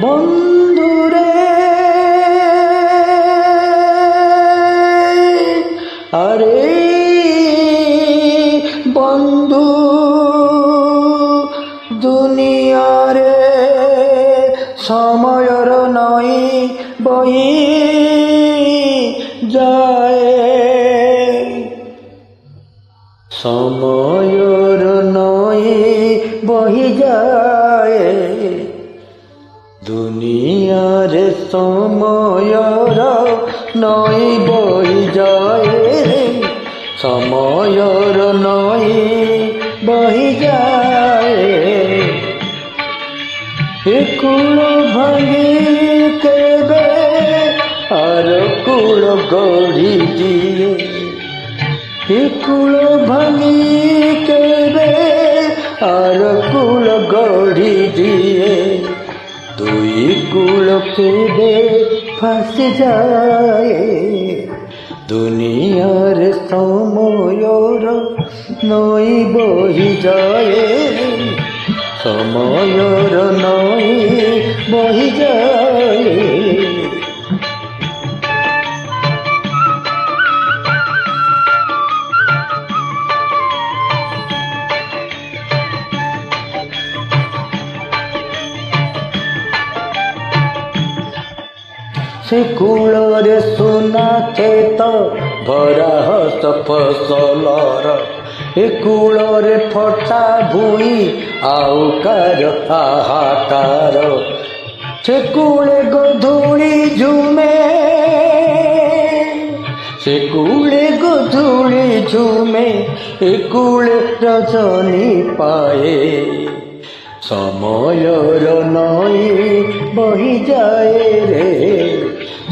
বন্ধুরে আরে বন্ধু দুনিয়ারে সময়র নই বহি যায়, সময়র নই বহি যায়, দুনিয়ার সময়র নই বহি যায়, সময়র নই বহি যায়। কূল ভাঙি কেবে আর কূল গড়ি দিয়ে, কূল ভাঙি কেবে আর কূল গড়ি দিয়ে, দুই কূল কেবে ফাঁসি যায়, দুনিয়ার সময়র নই বহি যায়, সময়র নই বহি যায়। ସେ କୂଳରେ ସୁନା କ୍ଷେତ ଭରା ହସ ଫସଲର, ଏ କୂଳରେ ଫଟା ଭୁଇଁ ଆଉ କାର ହାହାକାର, ସେ କୂଳେ ଗୋଧୂଳି ଝୁମେ, ସେ କୂଳେ ଗୋଧୂଳି ଝୁମେ, ଏ କୂଳେ ରଜନୀ ପାଏ, ସମୟର ନଈ ବହି ଯାଏ ରେ,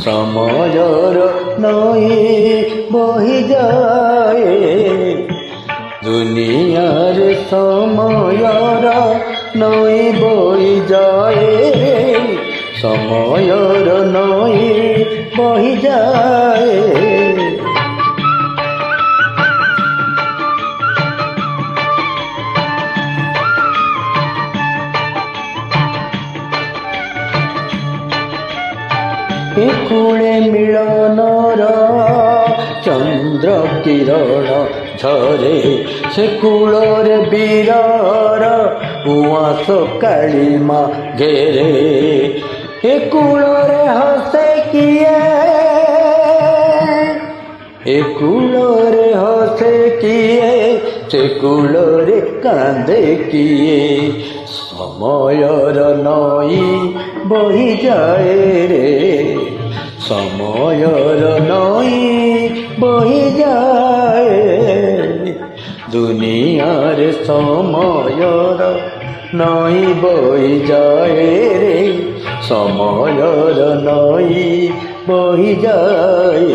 ସମୟର ନଈ ବହି ଯାଏ, ଦୁନିଆରେ ସମୟର ନଈ ବହି ଯାଏ, ସମୟର ନଈ ବହି ଯାଏ। কূলে মিলনর চন্দ্র কিরণ ঝরে, সে কূলরে বীরর উয়াস কালিমা ঘেরে, এ কূলরে হসে কিয়ে, এ কূলরে হসে কিয়ে, সে কূলরে কাঁদে কিয়ে, সময়র নই বহি যায় রে, সময়র নই বহি যায়, দুনিয়ার সময়র নই বহি যায় রে, সময়র নই বহি যায়।